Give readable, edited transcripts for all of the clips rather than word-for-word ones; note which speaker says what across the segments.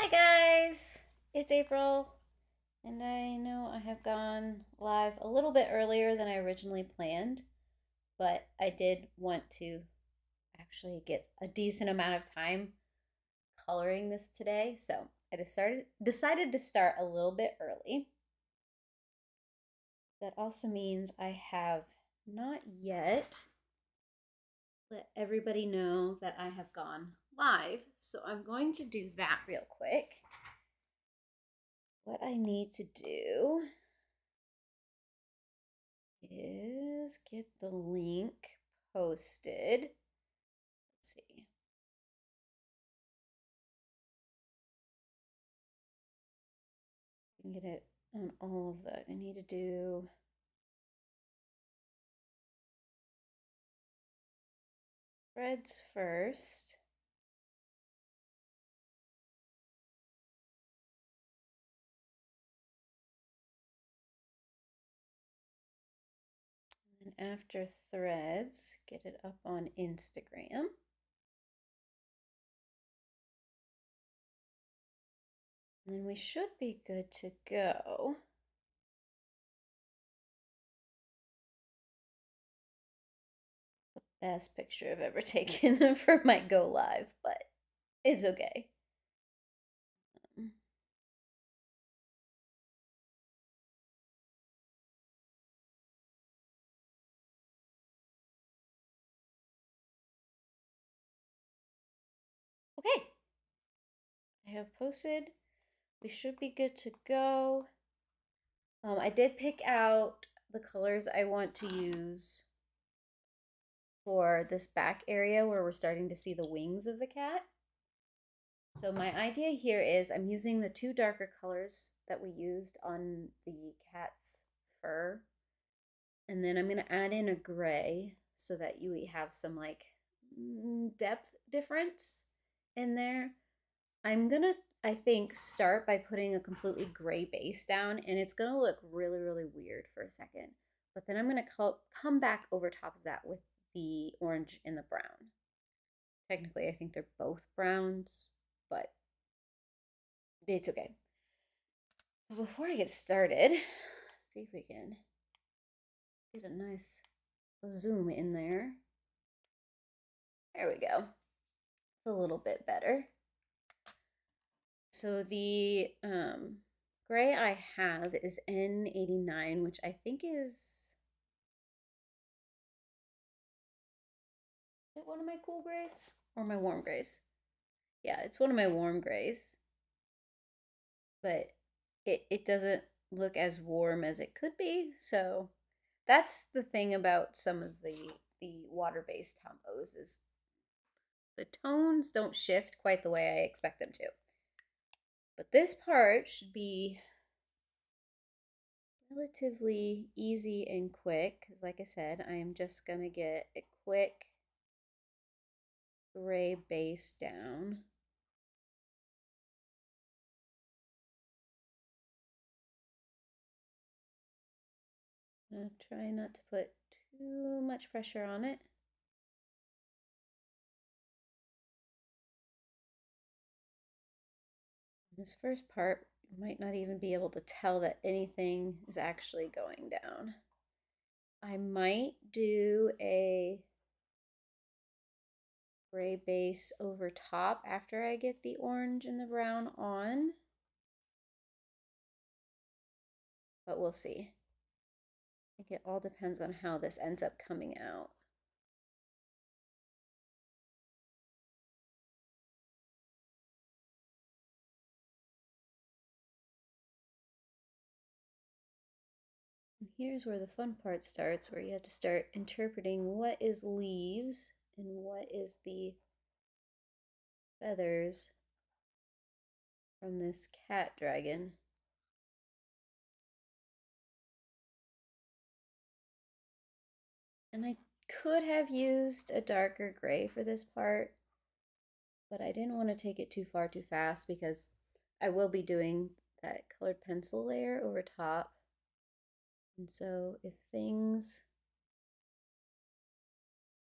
Speaker 1: Hi guys, it's April, and I know I have gone live a little bit earlier than I originally planned, but I did want to actually get a decent amount of time coloring this today, so I decided to start a little bit early. That also means I have not yet let everybody know that I have gone live, so I'm going to do that real quick. What I need to do is get the link posted. Let's see. I can get it on all of the. I need to do threads first. And after threads, get it up on Instagram. And then we should be good to go. The best picture I've ever taken for my go live, but it's okay. Okay, I have posted. We should be good to go. I did pick out the colors I want to use for this back area where we're starting to see the wings of the cat. So my idea here is I'm using the two darker colors that we used on the cat's fur. And then I'm going to add in a gray so that you have some like depth difference in there. I'm going to, I think, start by putting a completely gray base down, and it's going to look really, really weird for a second. But then I'm going to come back over top of that with the orange and the brown. Technically, I think they're both browns, but it's okay. But before I get started, see if we can get a nice zoom in there. There we go. It's a little bit better. So the gray I have is N89, which I think is it one of my cool grays or my warm grays? Yeah, it's one of my warm grays, but it doesn't look as warm as it could be. So that's the thing about some of the water-based Tombows is the tones don't shift quite the way I expect them to. But this part should be relatively easy and quick because, like I said, I am just going to get a quick gray base down. I'm going to try not to put too much pressure on it. This first part, you might not even be able to tell that anything is actually going down. I might do a gray base over top after I get the orange and the brown on, but we'll see. I think it all depends on how this ends up coming out. And here's where the fun part starts, where you have to start interpreting what is leaves and what is the feathers from this cat dragon. And I could have used a darker gray for this part, but I didn't want to take it too far too fast because I will be doing that colored pencil layer over top. And so if things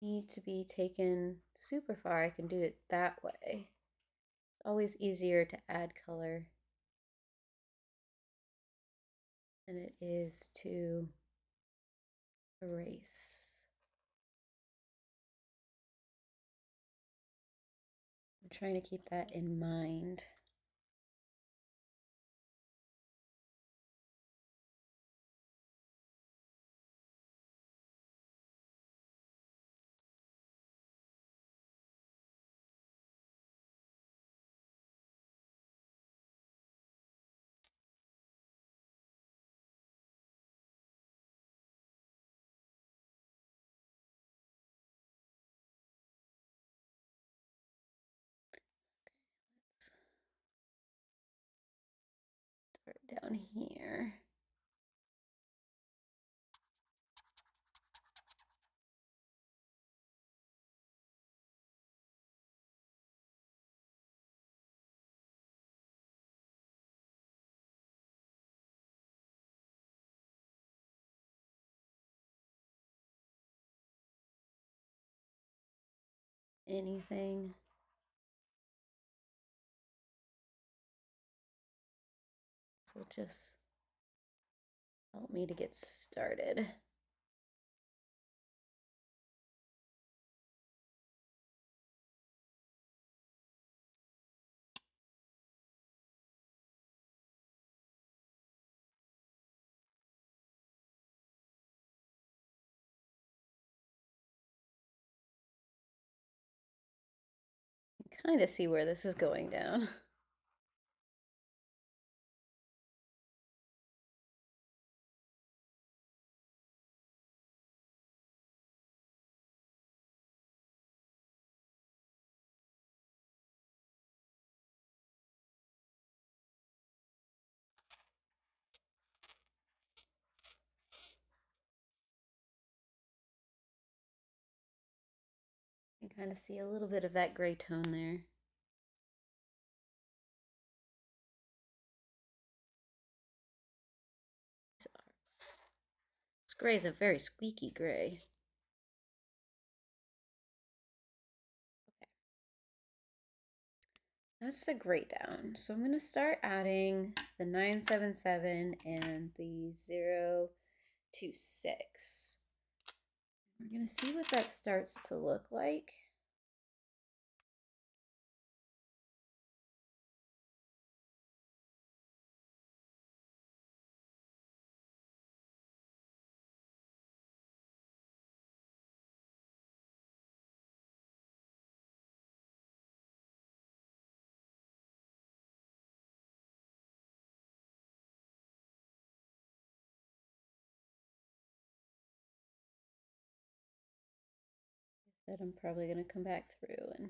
Speaker 1: need to be taken super far, I can do it that way. always easier to add color than it is to erase. I'm trying to keep that in mind. Start down here. Anything. So just help me to get started. Kind of see where this is going down. You kind of see a little bit of that gray tone there. This gray is a very squeaky gray. Okay. That's the gray down. So I'm going to start adding the 977 and the 026. We're going to see what that starts to look like. That I'm probably going to come back through and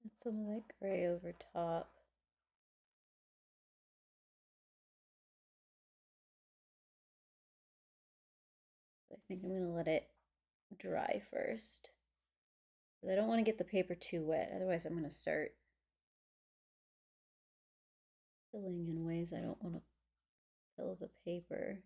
Speaker 1: add some of that gray over top. I think I'm going to let it dry first. I don't want to get the paper too wet, otherwise I'm going to start filling in ways I don't want to fill the paper.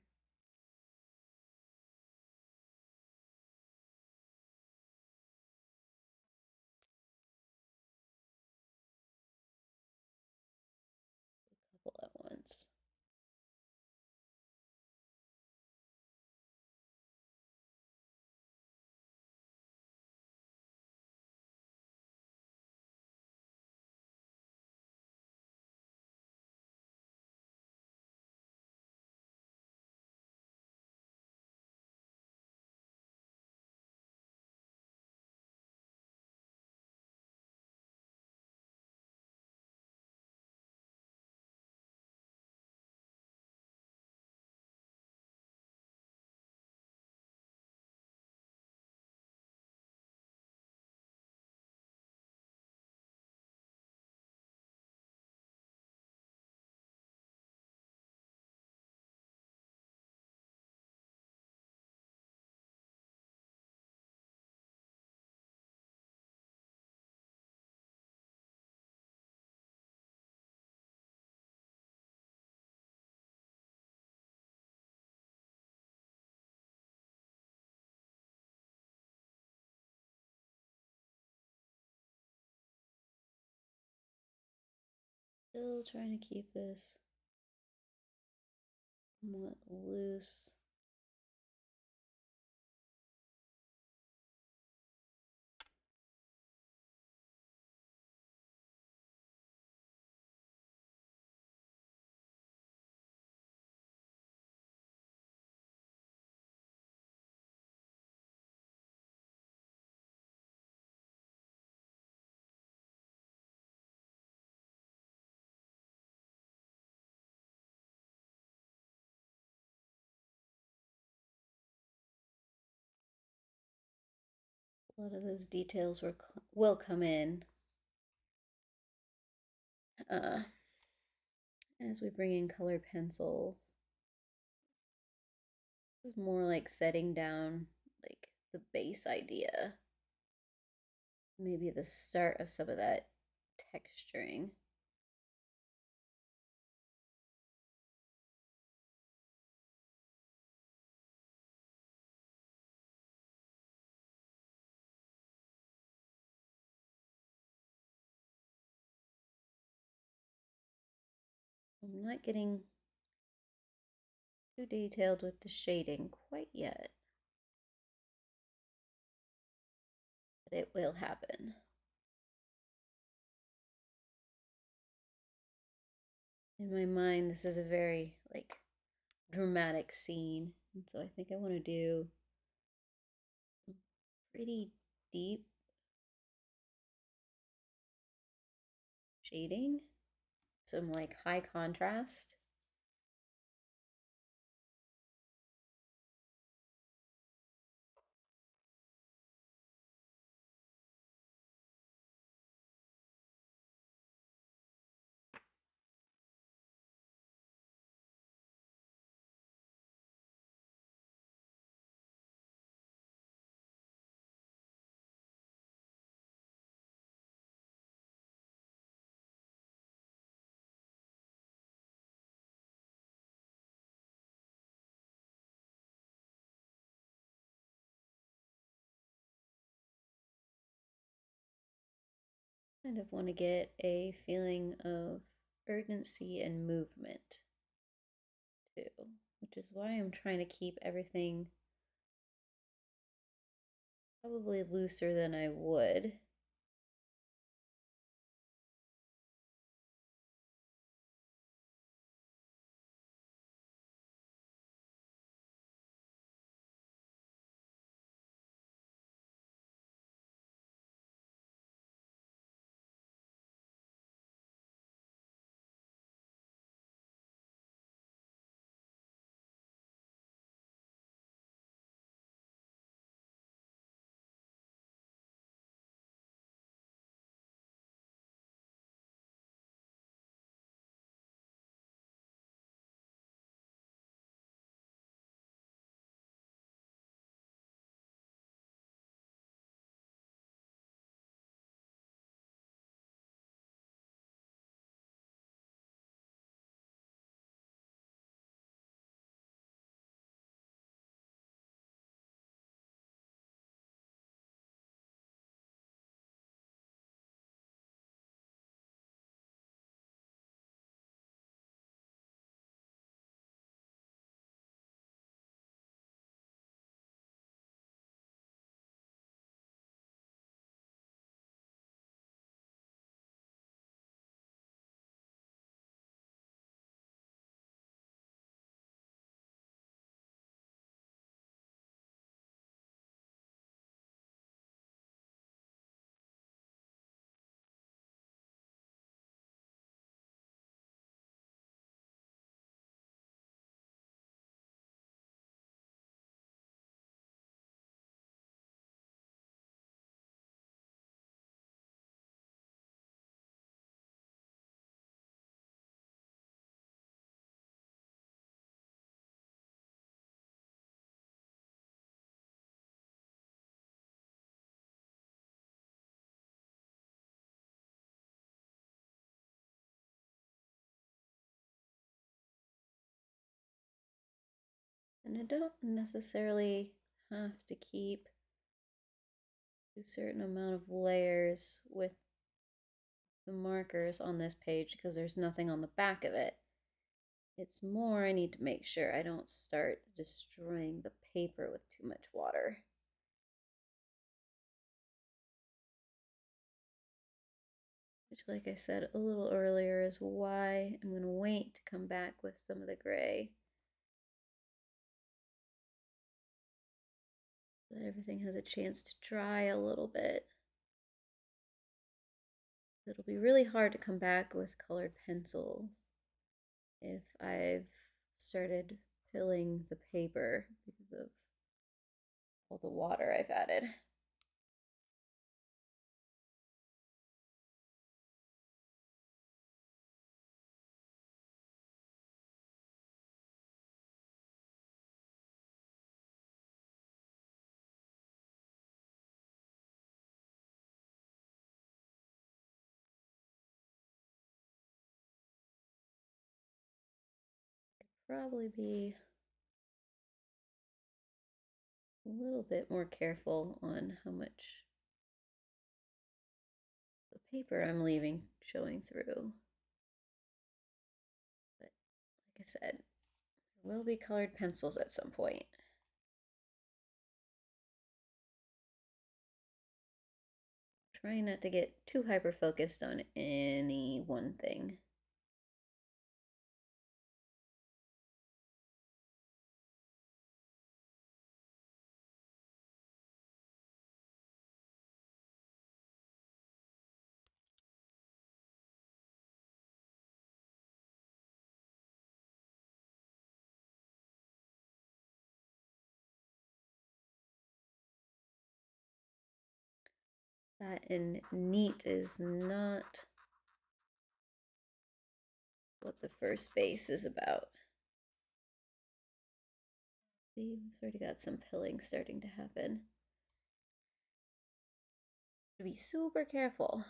Speaker 1: A couple at once. Still trying to keep this somewhat loose. A lot of those details will come in as we bring in colored pencils. This is more like setting down like the base idea. Maybe the start of some of that texturing. I'm not getting too detailed with the shading quite yet, but it will happen. In my mind, this is a very like dramatic scene, and so I think I want to do pretty deep shading, some like high contrast. Kind of want to get a feeling of urgency and movement too, which is why I'm trying to keep everything probably looser than I would. And I don't necessarily have to keep a certain amount of layers with the markers on this page because there's nothing on the back of it. It's more I need to make sure I don't start destroying the paper with too much water. Which, like I said a little earlier, is why I'm going to wait to come back with some of the gray. So that everything has a chance to dry a little bit. It'll be really hard to come back with colored pencils if I've started pilling the paper because of all the water I've added. Probably be a little bit more careful on how much the paper I'm leaving showing through. But like I said, there will be colored pencils at some point. Trying not to get too hyper focused on any one thing. That in neat is not what the first base is about. See, we've already got some pilling starting to happen. To be super careful.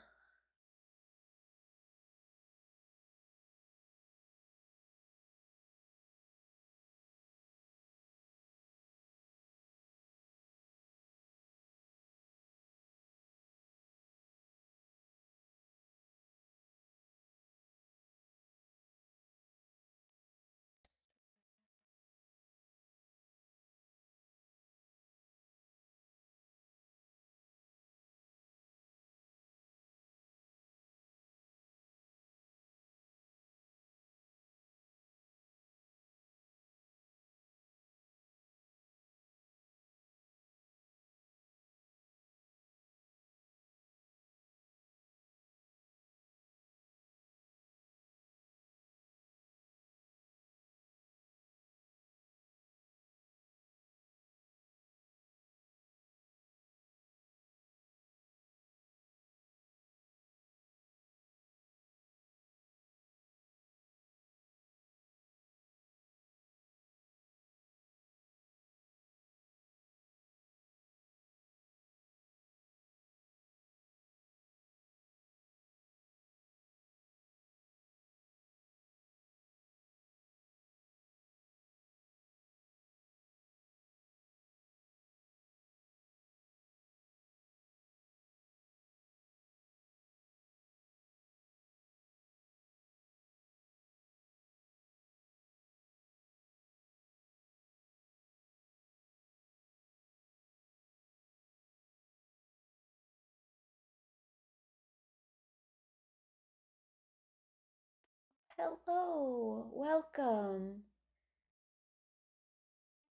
Speaker 1: Hello, welcome.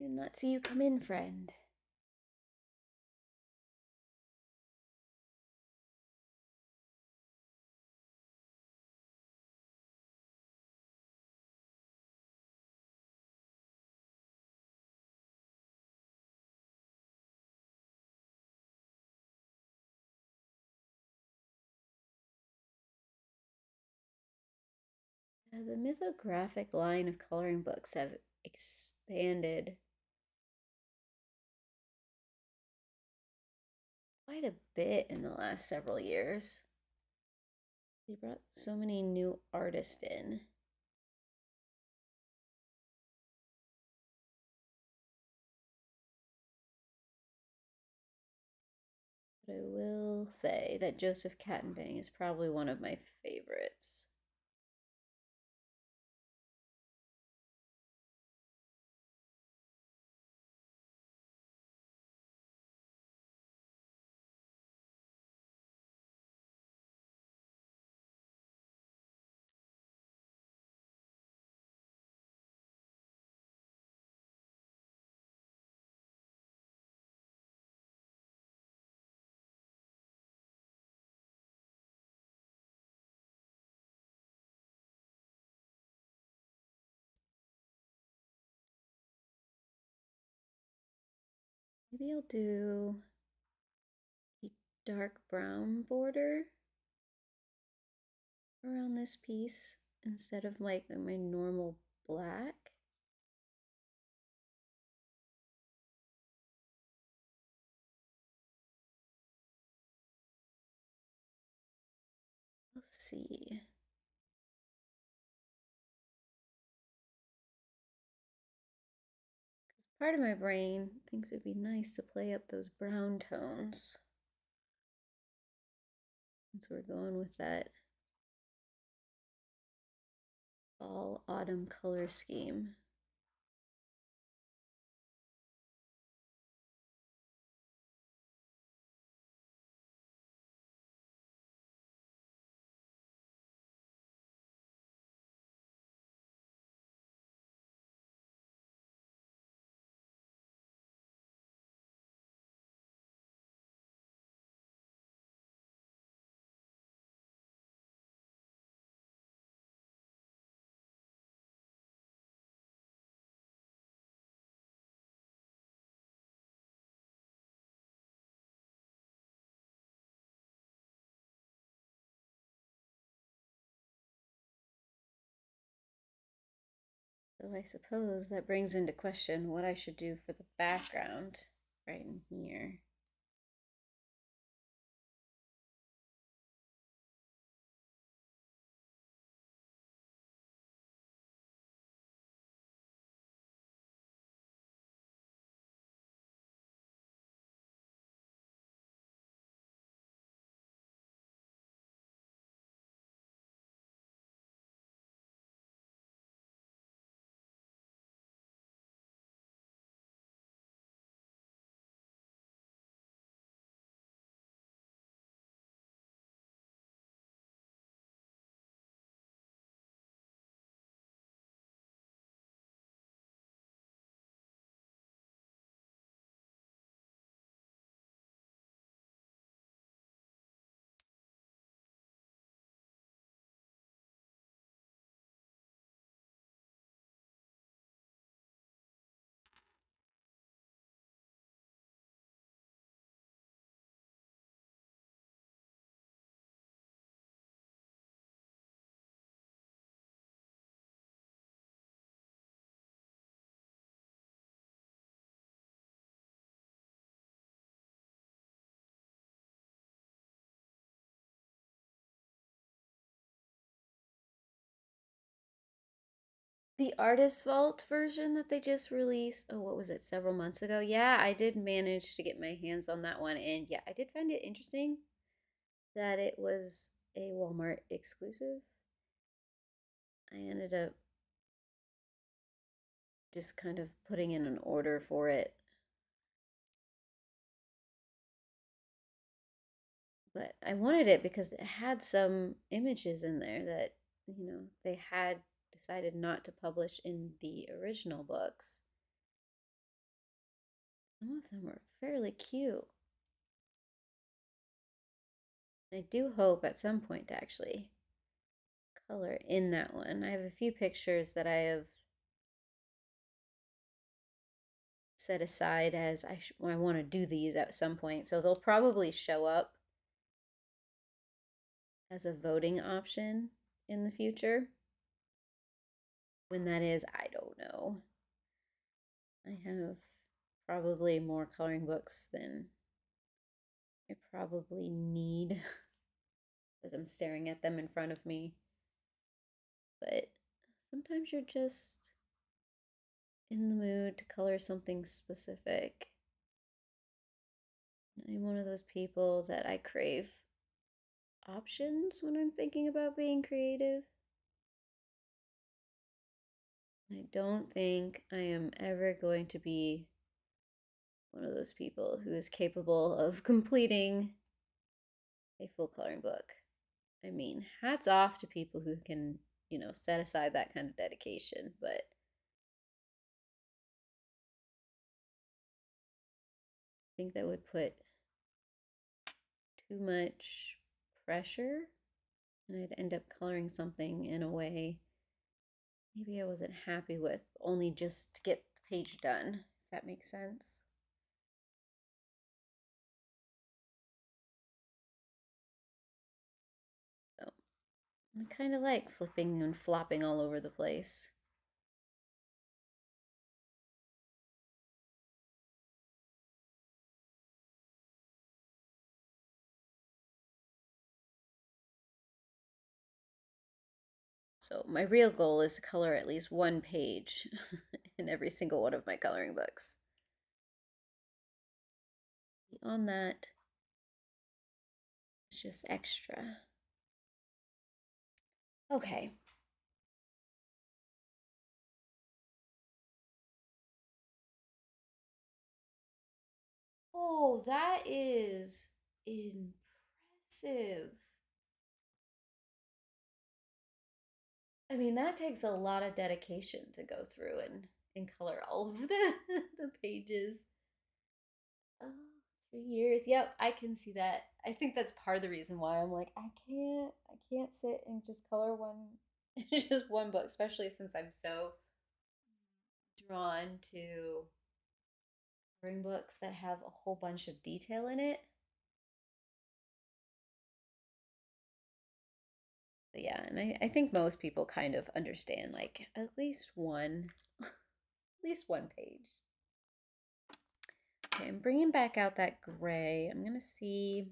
Speaker 1: Did not see you come in, friend. The mythographic line of coloring books have expanded quite a bit in the last several years. They brought so many new artists in. But I will say that Joseph Catimbang is probably one of my favorites. Maybe I'll do a dark brown border around this piece instead of like my normal black. Let's see. Part of my brain thinks it'd be nice to play up those brown tones. So we're going with that fall autumn color scheme. So I suppose that brings into question what I should do for the background right in here. The Artist Vault version that they just released, oh, what was it, several months ago? Yeah, I did manage to get my hands on that one. And yeah, I did find it interesting that it was a Walmart exclusive. I ended up just kind of putting in an order for it. But I wanted it because it had some images in there that, they had decided not to publish in the original books. Some of them were fairly cute. I do hope at some point to actually color in that one. I have a few pictures that I have set aside as I want to do these at some point. So they'll probably show up as a voting option in the future. When that is, I don't know. I have probably more coloring books than I probably need as I'm staring at them in front of me. But sometimes you're just in the mood to color something specific. I'm one of those people that I crave options when I'm thinking about being creative. I don't think I am ever going to be one of those people who is capable of completing a full coloring book. I mean, hats off to people who can, set aside that kind of dedication, but I think that would put too much pressure and I'd end up coloring something in a way maybe I wasn't happy with, only just to get the page done, if that makes sense. So I kind of like flipping and flopping all over the place. So my real goal is to color at least one page in every single one of my coloring books. Beyond that, it's just extra. Okay. Oh, that is impressive. I mean, that takes a lot of dedication to go through and color all of the pages. Oh, 3 years. Yep, I can see that. I think that's part of the reason why I'm like, I can't sit and just color one, just one book, especially since I'm so drawn to coloring books that have a whole bunch of detail in it. But yeah, and I think most people kind of understand like at least one page. Okay, I'm bringing back out that gray. I'm gonna see.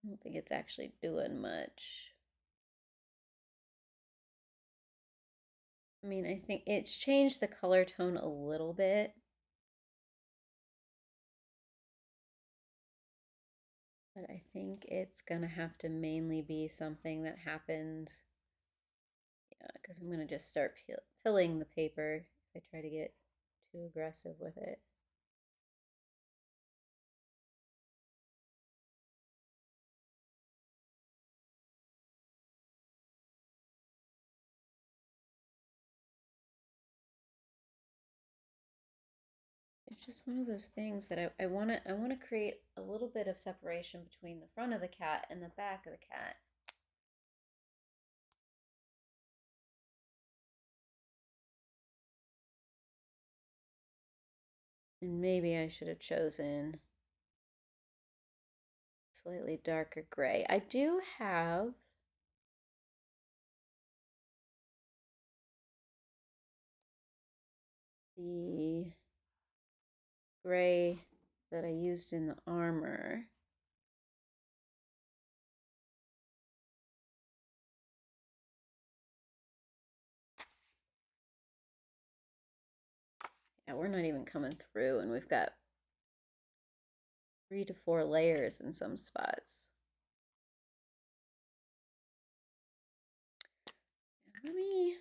Speaker 1: I don't think it's actually doing much. I mean, I think it's changed the color tone a little bit. But I think it's gonna have to mainly be something that happens, yeah, because I'm gonna just start pilling the paper if I try to get too aggressive with it. It's just one of those things that I wanna create a little bit of separation between the front of the cat and the back of the cat. And maybe I should have chosen slightly darker gray. I do have the gray that I used in the armor. Yeah, we're not even coming through, and we've got 3 to 4 layers in some spots. Let me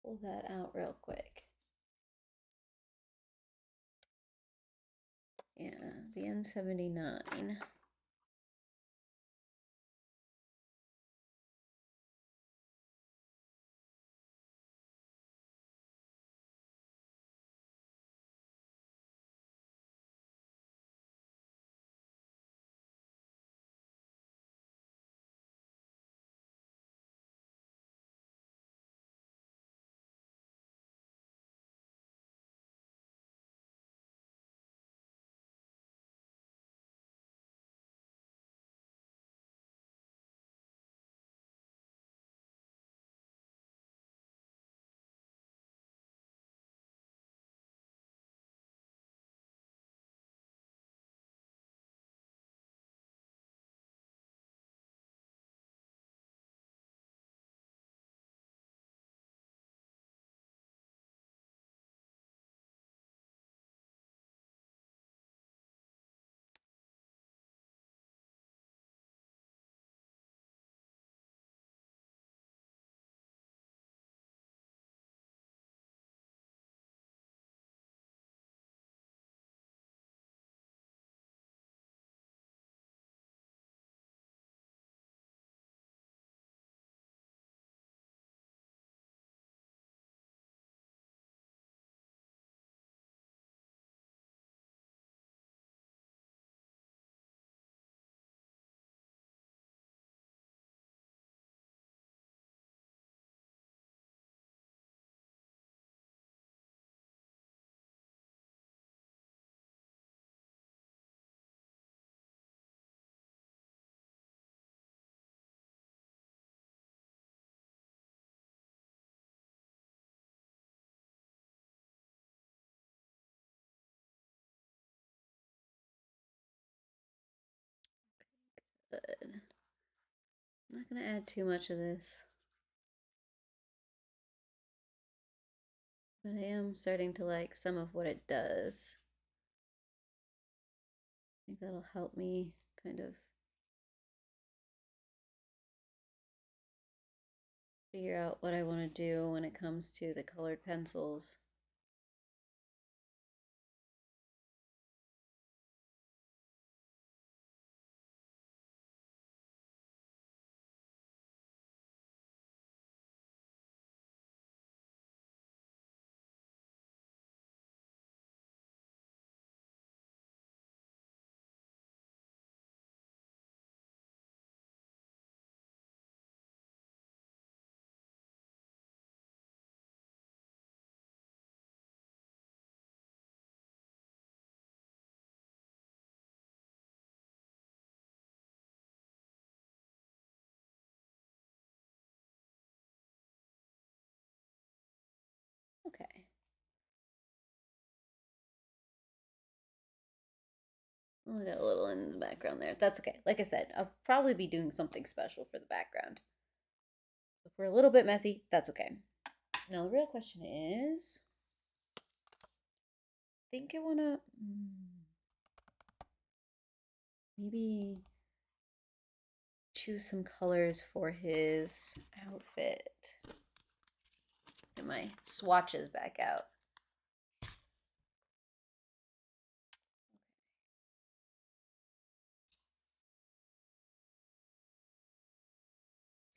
Speaker 1: pull that out real quick. Yeah, the N79. But I'm not going to add too much of this. But I am starting to like some of what it does. I think that'll help me kind of figure out what I want to do when it comes to the colored pencils. Okay. Oh, I got a little in the background there. That's okay. Like I said, I'll probably be doing something special for the background. If we're a little bit messy, that's okay. Now, the real question is, I think I want to maybe choose some colors for his outfit. Get my swatches back out.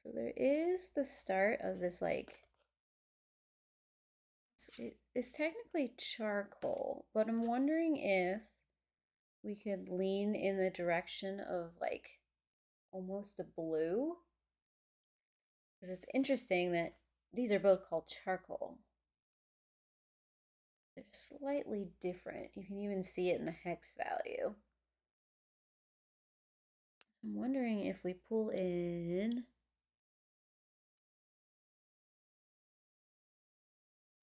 Speaker 1: So there is the start of this, like, it's technically charcoal, but I'm wondering if we could lean in the direction of like almost a blue. Because it's interesting that these are both called charcoal. They're slightly different. You can even see it in the hex value. I'm wondering if we pull in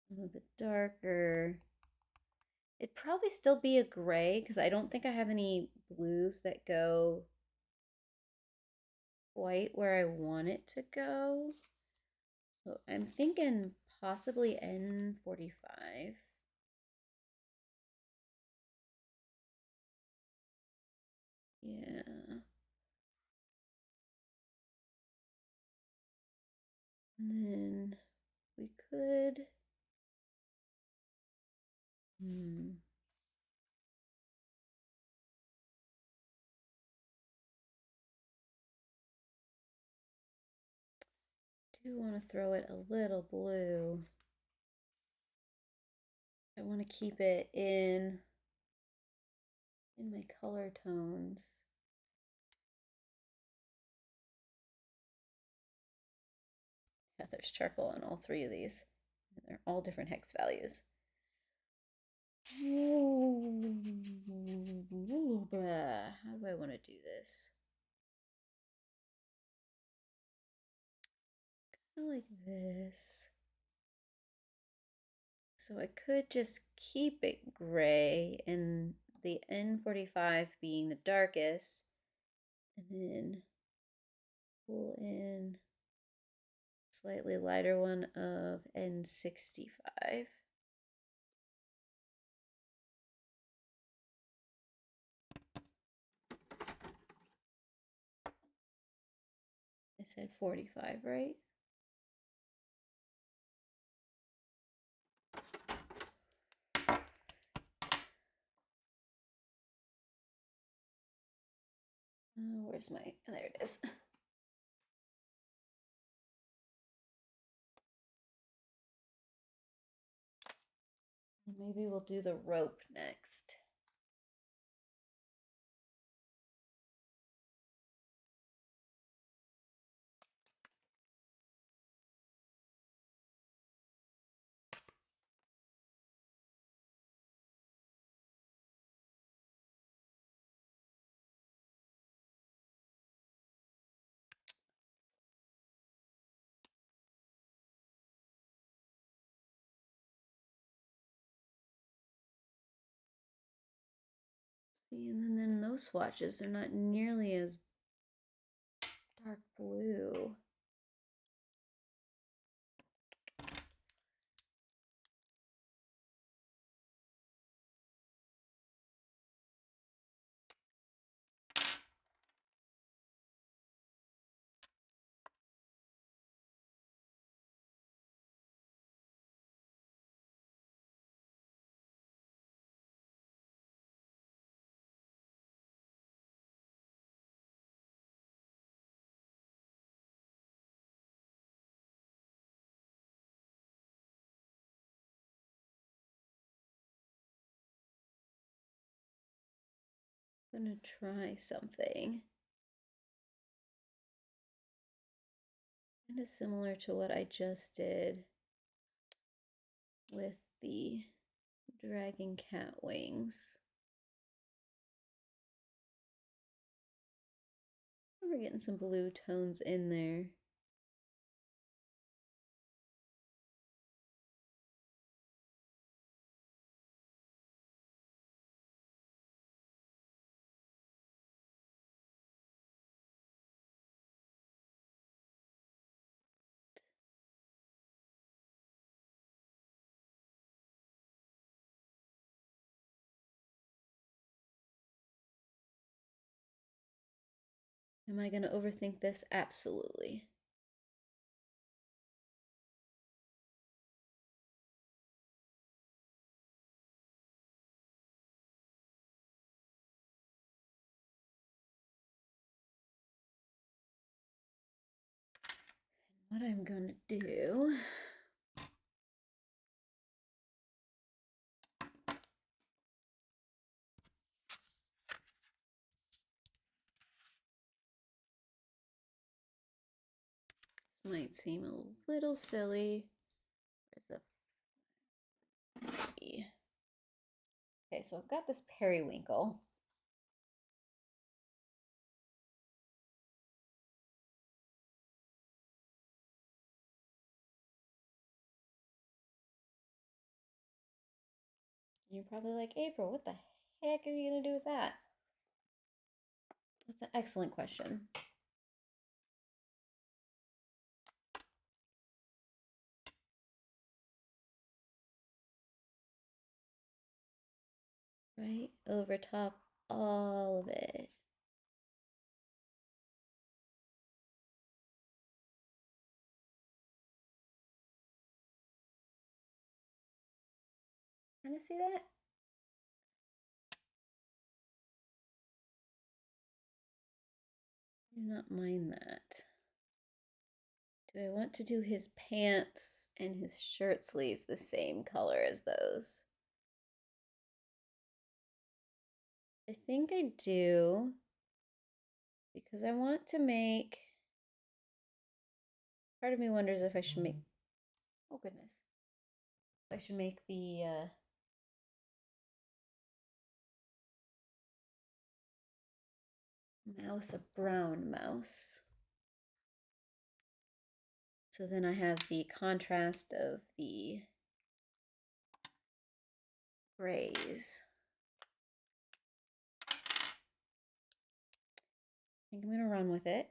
Speaker 1: some of the darker, it'd probably still be a gray because I don't think I have any blues that go quite where I want it to go. So I'm thinking possibly N45. Yeah. And then we could do want to throw it a little blue. I want to keep it in my color tones. Yeah, there's charcoal on all three of these. They're all different hex values. How do I want to do this? Kind of like this. So I could just keep it gray and the N45 being the darkest, and then pull in slightly lighter one of N65. I said 45, right? Where's my, oh, there it is. Maybe we'll do the rope next. See, and then those swatches are not nearly as dark blue. I'm gonna try something kind of similar to what I just did with the dragon cat wings. We're getting some blue tones in there. Am I going to overthink this? Absolutely. What I'm going to do might seem a little silly. Where's the okay, so I've got this periwinkle. You're probably like, April, what the heck are you going to do with that? That's an excellent question. Right over top all of it. Kind of see that? Do not mind that. Do I want to do his pants and his shirt sleeves the same color as those? I think I do, because I want to make, part of me wonders if I should make, oh goodness, if I should make the mouse a brown mouse. So then I have the contrast of the grays. I think I'm gonna run with it.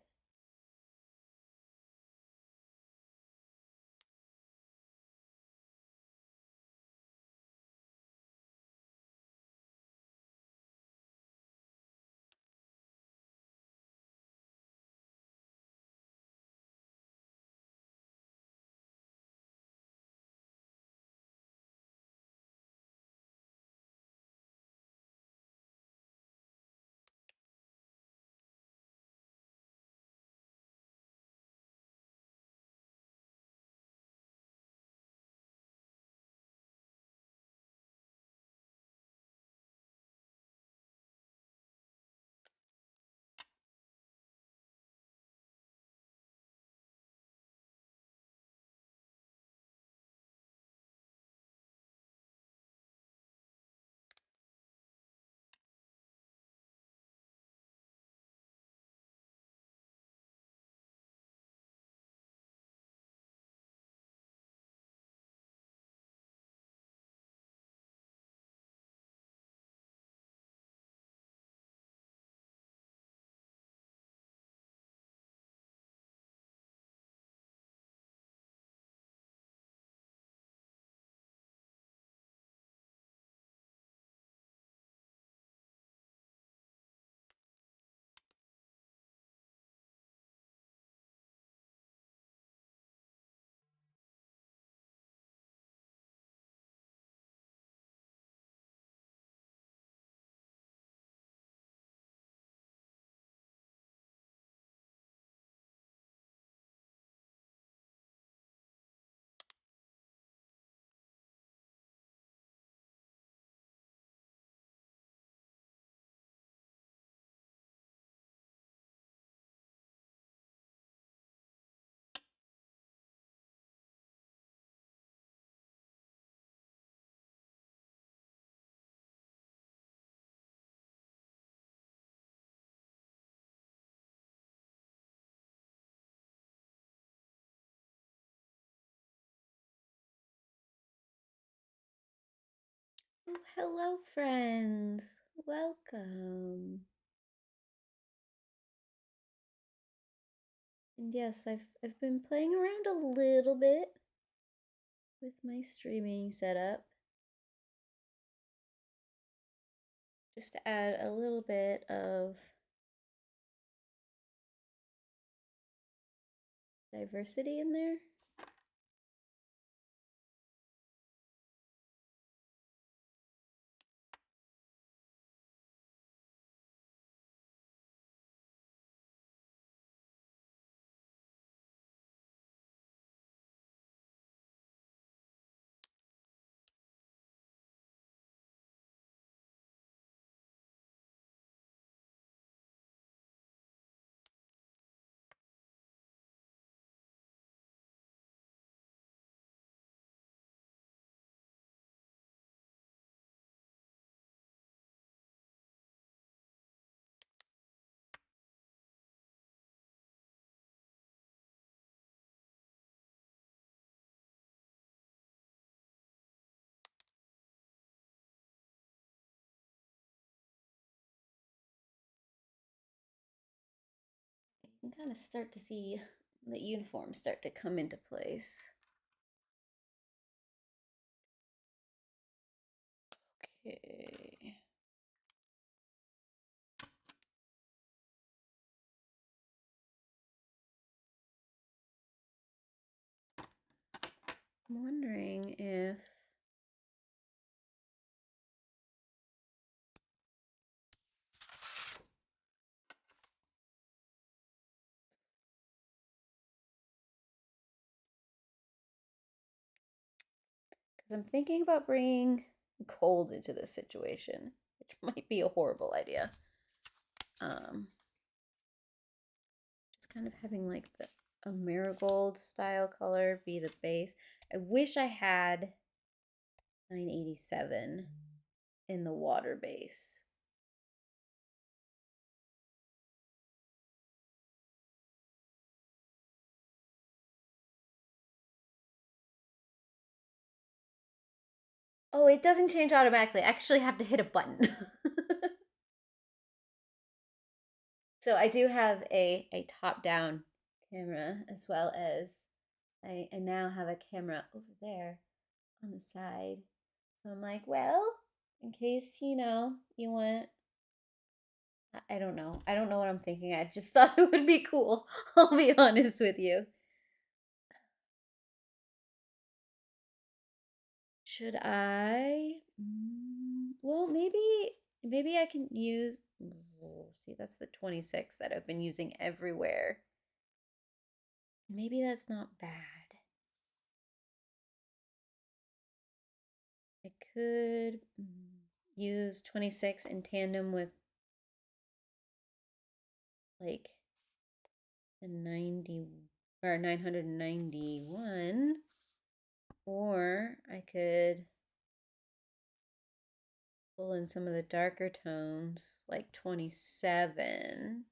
Speaker 1: Oh, hello, friends. Welcome. And yes, I've been playing around a little bit with my streaming setup. Just to add a little bit of diversity in there. You can kind of start to see the uniforms start to come into place. Okay. I'm wondering if because I'm thinking about bringing cold into this situation, which might be a horrible idea. Just kind of having like a marigold style color be the base. I wish I had 987 in the water base. Oh, it doesn't change automatically. I actually have to hit a button. So I do have a top-down camera as well as I now have a camera over there on the side. So I'm like, well, in case, you want, I don't know. I don't know what I'm thinking. I just thought it would be cool. I'll be honest with you. Should I? Well, maybe I can use. See, that's the 26 that I've been using everywhere. Maybe that's not bad. I could use 26 in tandem with like the 90 or 991, or I could pull in some of the darker tones like 27.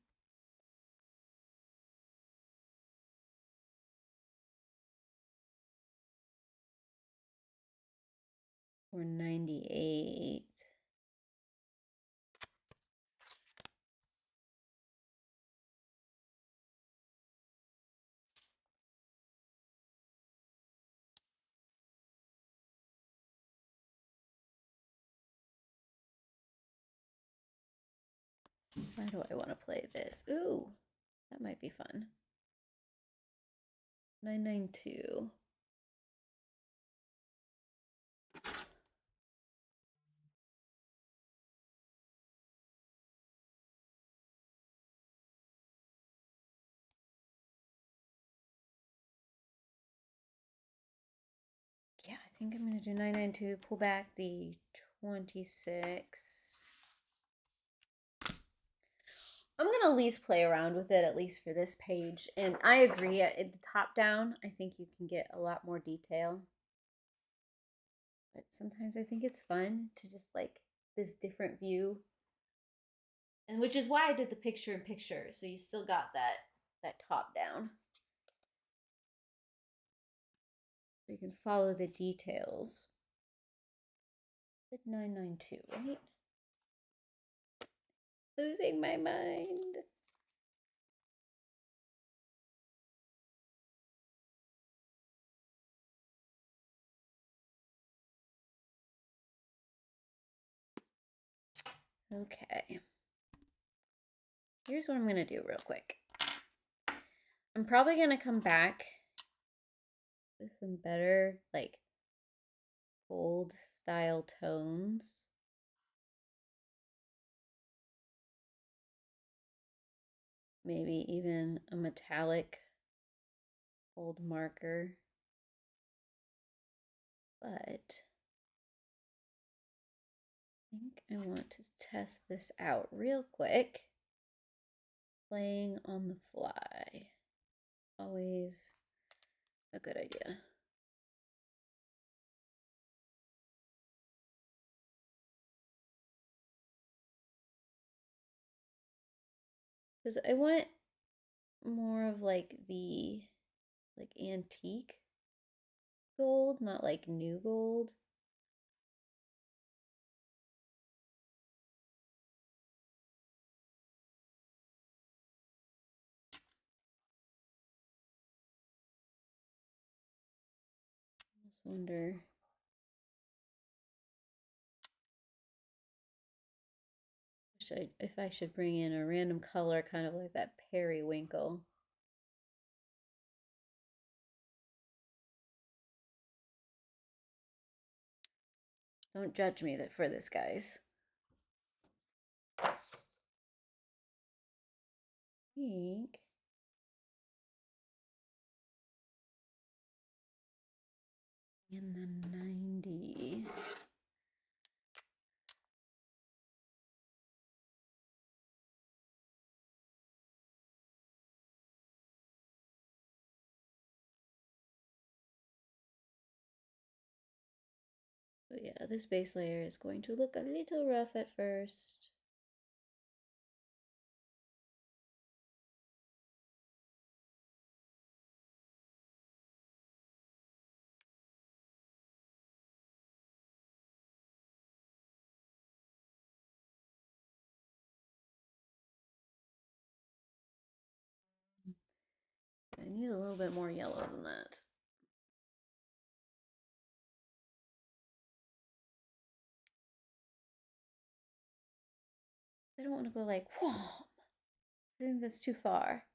Speaker 1: Or 98. How do I want to play this? Ooh, that might be fun. 992. Yeah, I think I'm going to do 992, pull back the 26. I'm going to at least play around with it, at least for this page. And I agree, at the top down, I think you can get a lot more detail. But sometimes I think it's fun to just like this different view. And which is why I did the picture in picture. So you still got that top down. So you can follow the details. Did 992, right? Losing my mind. Okay. Here's what I'm going to do real quick. I'm probably going to come back with some better, like, gold style tones. Maybe even a metallic gold marker. But I think I want to test this out real quick. Playing on the fly. Always a good idea. Because I want more of like the antique gold, not like new gold. I just wonder if I should bring in a random color, kind of like that periwinkle. Don't judge me for this, guys. Pink. And then 90. So yeah, this base layer is going to look a little rough at first. I need a little bit more yellow than that. I don't want to go like, whoa. I think that's too far.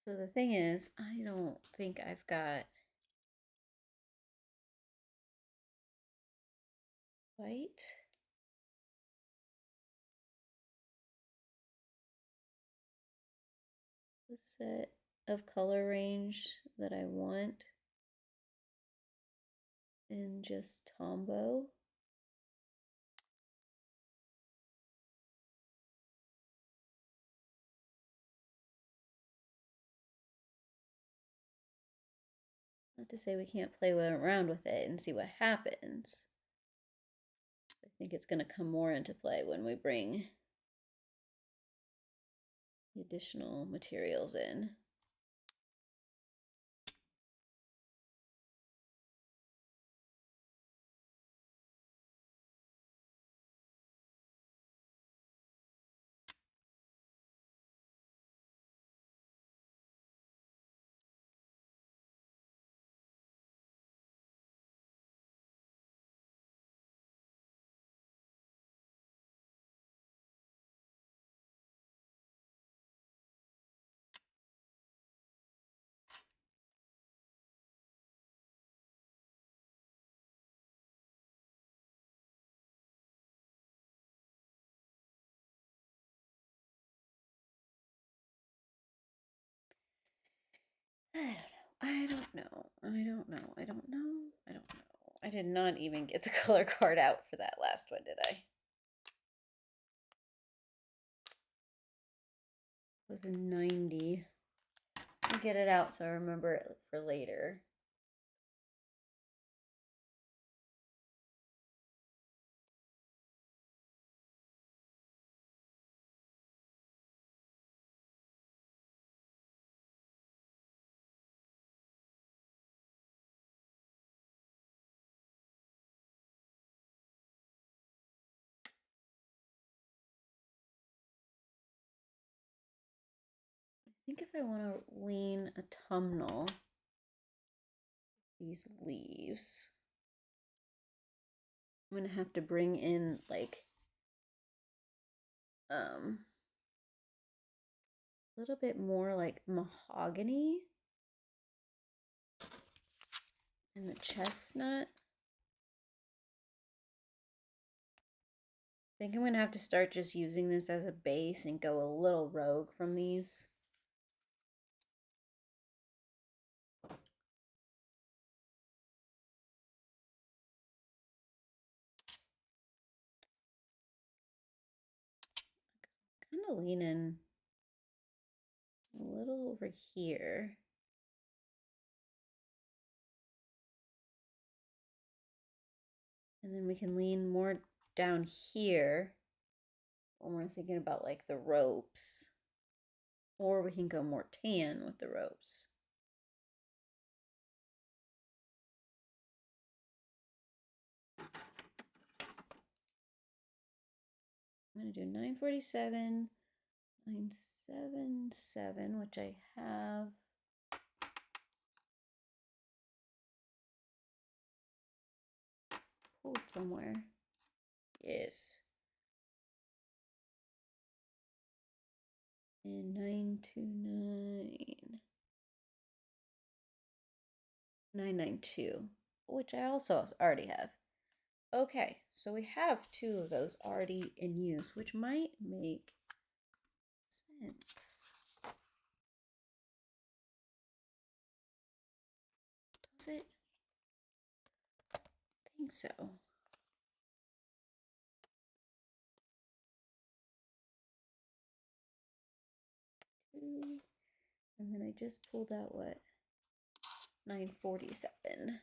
Speaker 1: So the thing is, I don't think I've got white. The set of color range that I want in just Tombow. Not to say we can't play around with it and see what happens. I think it's going to come more into play when we bring the additional materials in. I don't know. I did not even get the color card out for that last one, did I? It was a 90. I'll get it out so I remember it for later. think if I want to lean autumnal, these leaves, I'm gonna have to bring in like a little bit more like mahogany and the chestnut. I think I'm gonna have to start just using this as a base and go a little rogue from these. Kind of lean in a little over here. And then we can lean more down here when we're thinking about like the ropes. Or we can go more tan with the ropes. I'm going to do 947, 977, which I have. Pulled somewhere. Yes. And 929. 992, which I also already have. Okay, so we have two of those already in use, which might make sense. Does it? I think so. And then I just pulled out what? 947.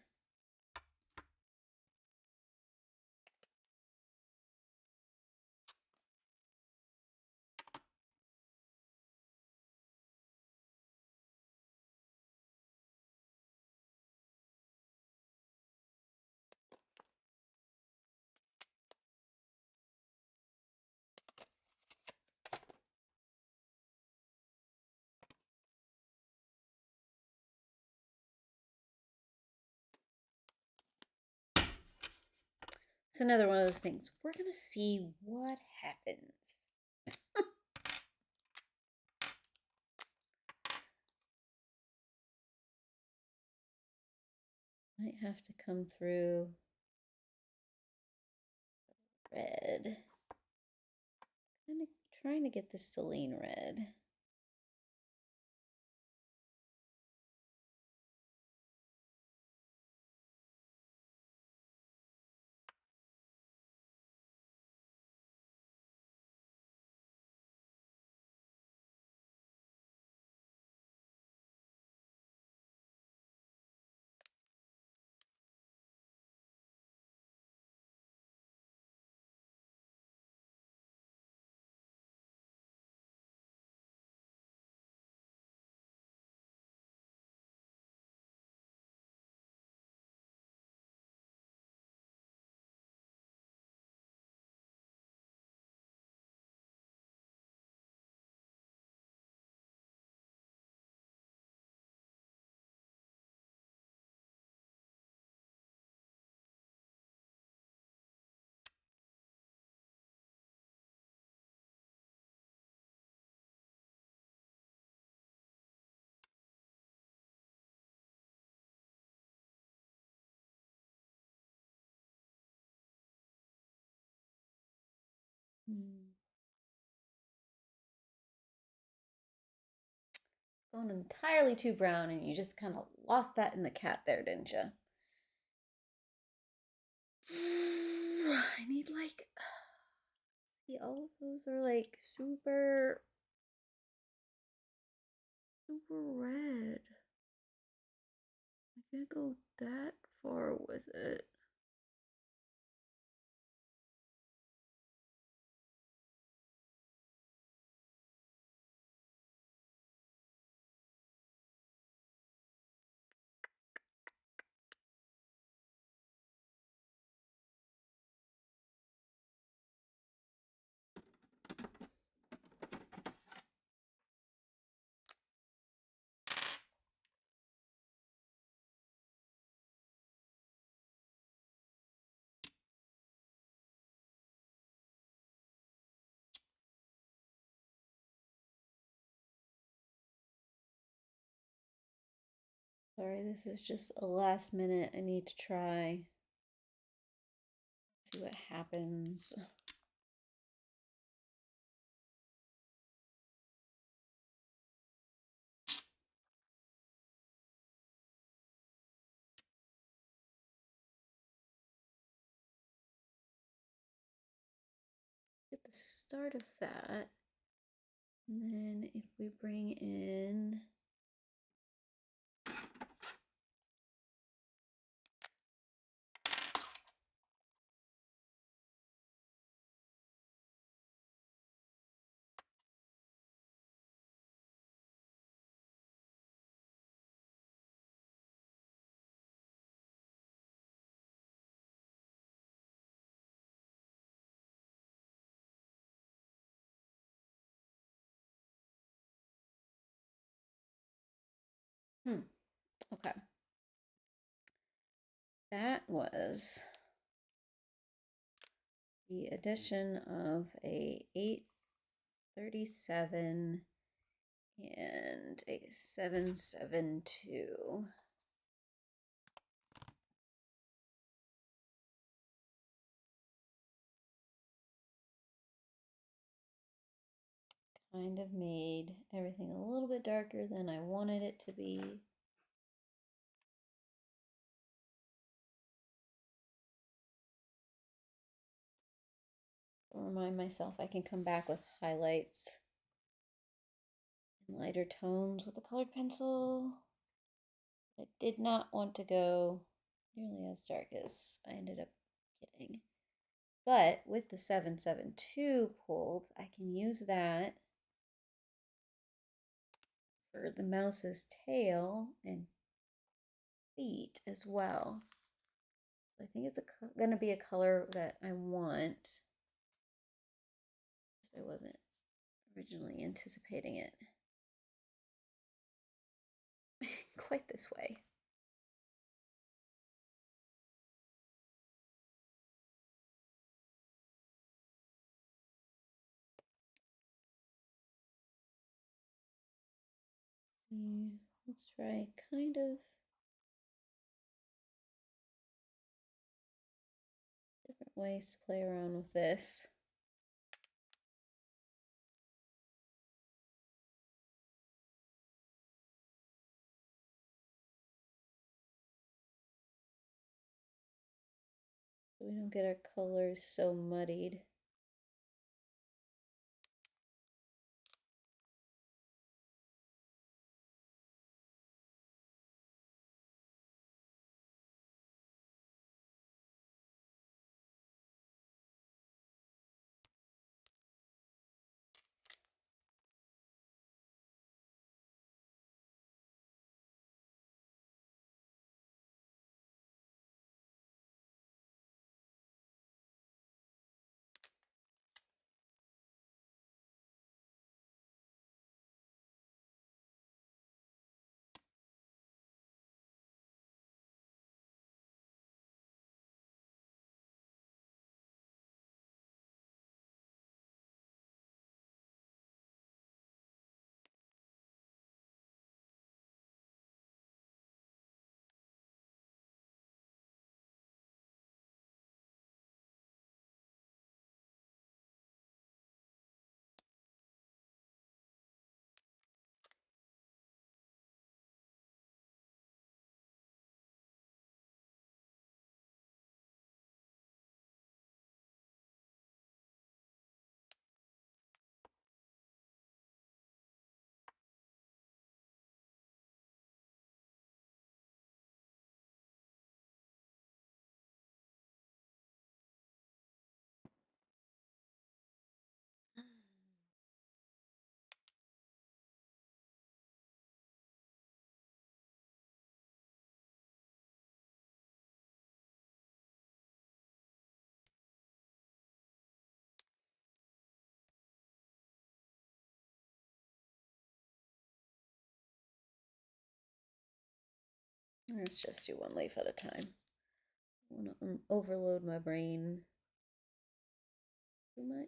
Speaker 1: It's another one of those things. We're going to see what happens. Might have to come through red. Kind of trying to get this to lean red. Going entirely too brown, and you just kind of lost that in the cat there, didn't you? I need like, see, all of those are like super red. I can't go that far with it. Sorry, this is just a last minute. I need to try. See what happens. Get the start of that. And then if we bring in okay. That was the addition of a 837 and a 772. Kind of made everything a little bit darker than I wanted it to be. I'll remind myself I can come back with highlights and lighter tones with a colored pencil. I did not want to go nearly as dark as I ended up getting. But with the 772 pulled, I can use that for the mouse's tail and feet as well. So I think it's going to be a color that I want. I wasn't originally anticipating it quite this way. Let's try kind of different ways to play around with this. So we don't get our colors so muddied. Let's just do one leaf at a time. I want to overload my brain too much.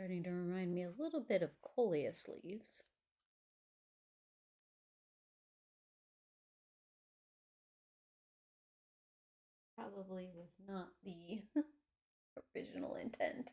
Speaker 1: Starting to remind me a little bit of coleus leaves. Probably was not the original intent.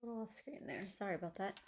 Speaker 1: A little off screen there. Sorry about that.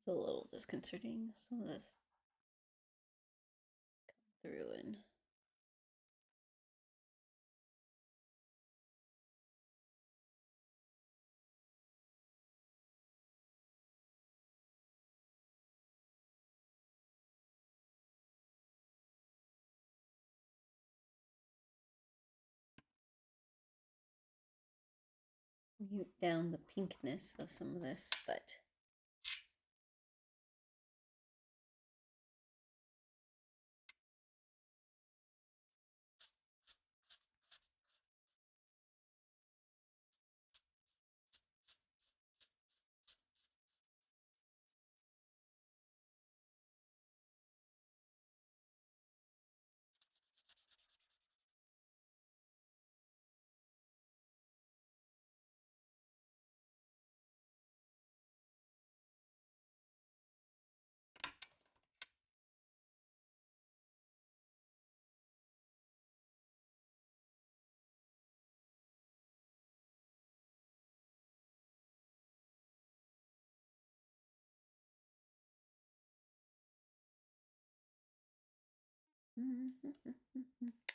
Speaker 1: It's a little disconcerting, some of this come through and mute down the pinkness of some of this, but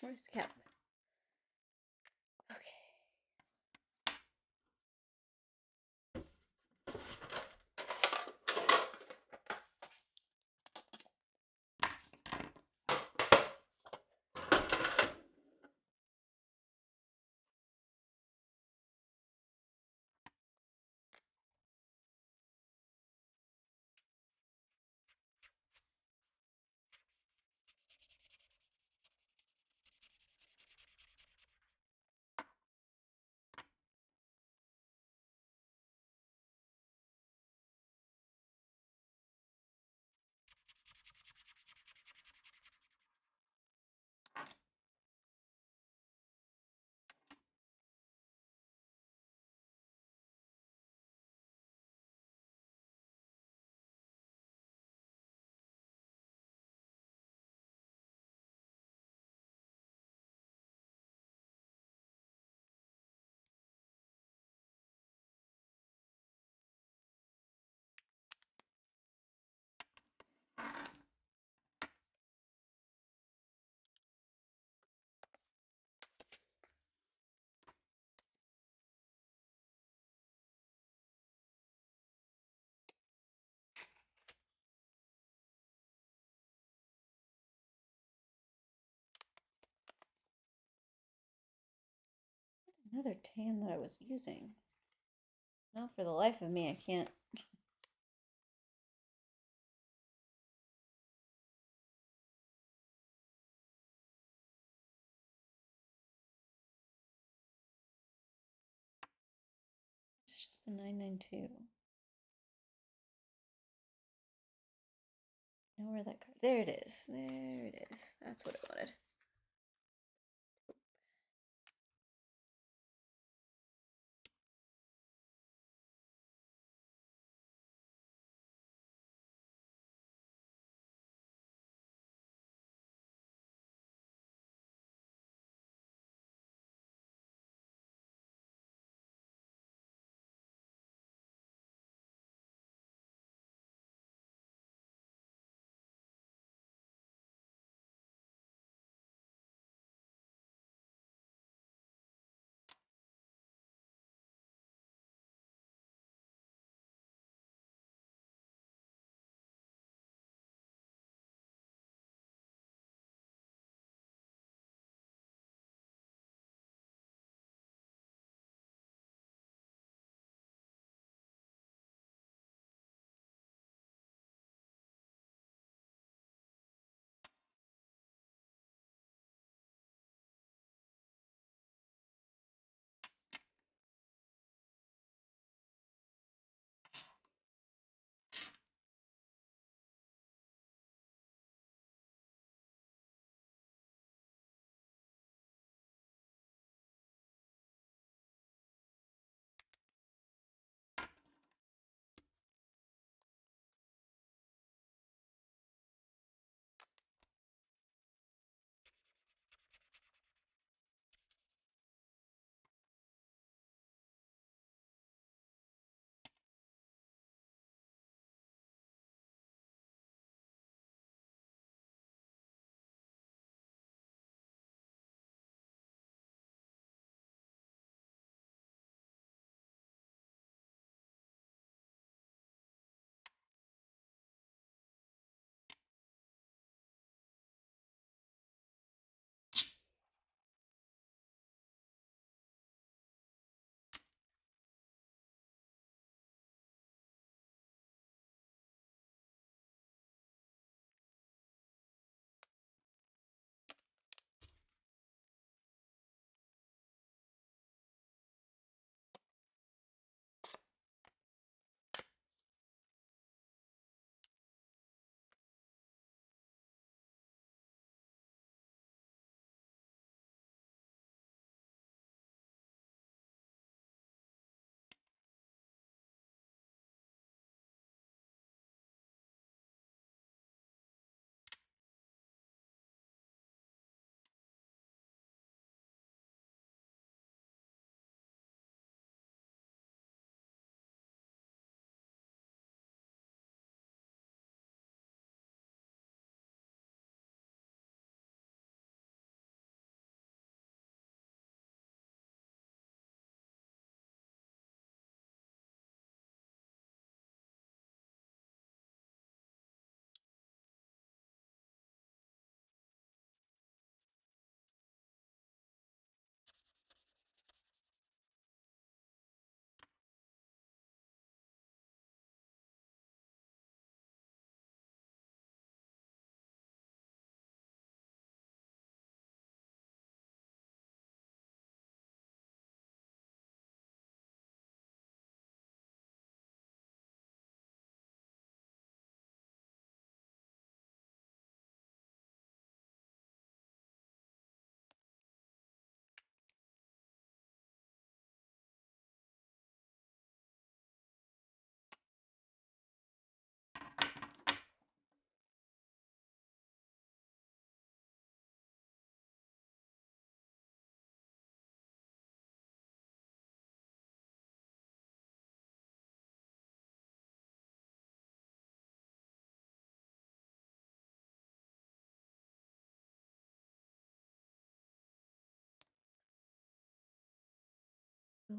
Speaker 1: where's the cap? Okay. Another tan that I was using. Now, for the life of me, I can't. It's just a 992. Know where that card? There it is. There it is. That's what I wanted.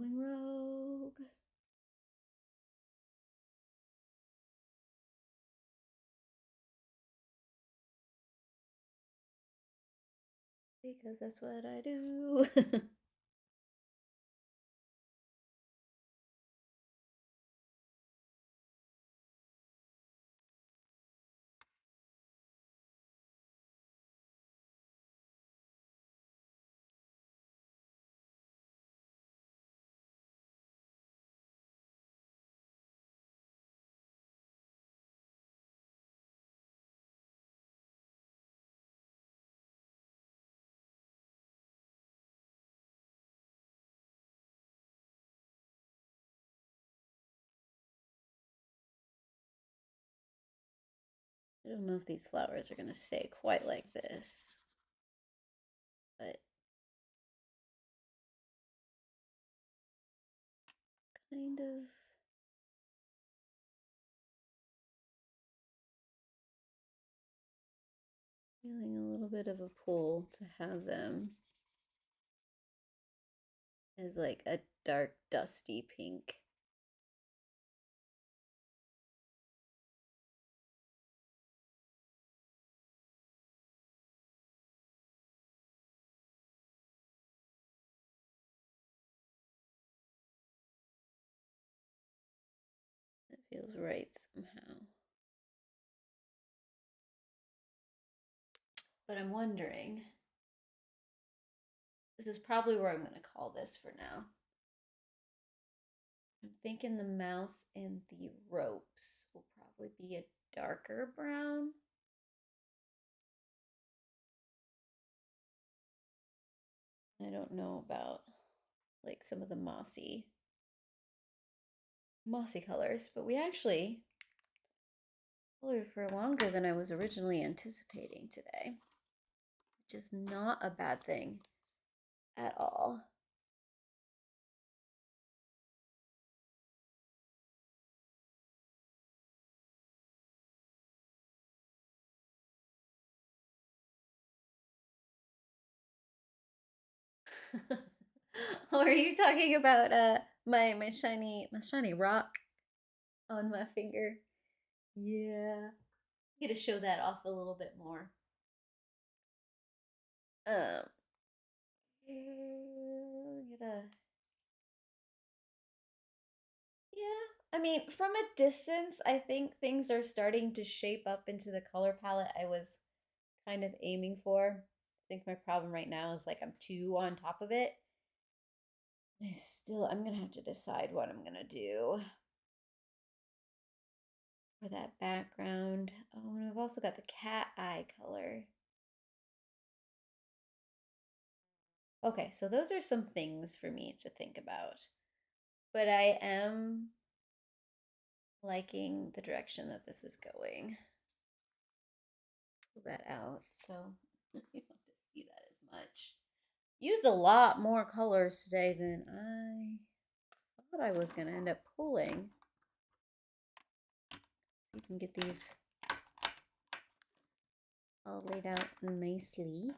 Speaker 1: Going rogue. Because that's what I do. I don't know if these flowers are going to stay quite like this, but kind of feeling a little bit of a pull to have them as like a dark dusty pink. It feels right somehow. But I'm wondering, this is probably where I'm going to call this for now. I'm thinking the mouse and the ropes will probably be a darker brown. I don't know about like some of the mossy colors, but we actually colored for longer than I was originally anticipating today, which is not a bad thing at all. Oh, are you talking about my shiny rock on my finger? Yeah. I'm gonna show that off a little bit more. Um gonna Yeah, I mean, from a distance, I think things are starting to shape up into the color palette I was kind of aiming for. I think my problem right now is like I'm too on top of it. I'm gonna have to decide what I'm gonna do for that background. Oh, and I've also got the cat eye color. Okay, so those are some things for me to think about. But I am liking the direction that this is going. Pull that out so you don't have to see that as much. Used a lot more colors today than I thought I was going to end up pulling. So you can get these all laid out nicely.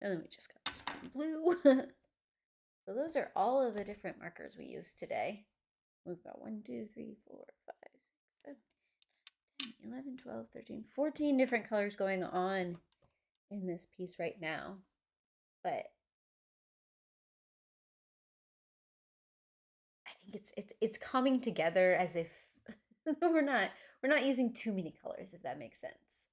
Speaker 1: And then we just got this blue. So those are all of the different markers we used today. We've got 1, 2, 3, 4, 5, 6, 7, 10, 11, 12, 13, 14 different colors going on in this piece right now. But I think it's coming together as if we're not using too many colors, if that makes sense.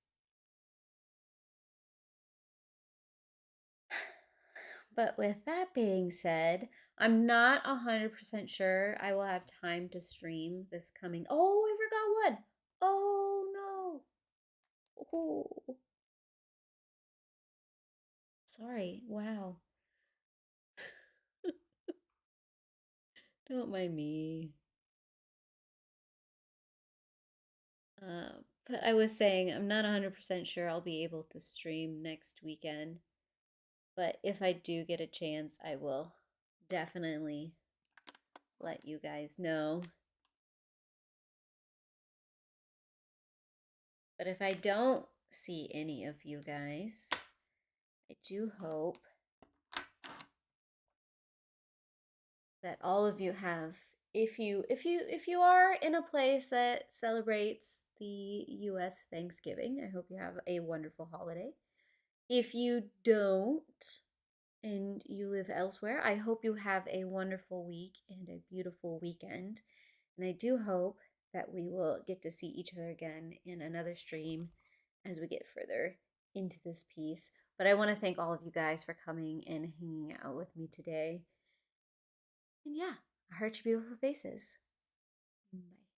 Speaker 1: But with that being said, I'm not 100% sure I will have time to stream this coming. Oh, I forgot one. Oh no. Oh. Sorry. Wow. Don't mind me. But I was saying I'm not 100% sure I'll be able to stream next weekend. But if I do get a chance, I will definitely let you guys know. But if I don't see any of you guys, I do hope that all of you have, if you are in a place that celebrates the US Thanksgiving, I hope you have a wonderful holiday. If you don't and you live elsewhere, I hope you have a wonderful week and a beautiful weekend. And I do hope that we will get to see each other again in another stream as we get further into this piece. But I want to thank all of you guys for coming and hanging out with me today. And yeah, I heart your beautiful faces. Bye.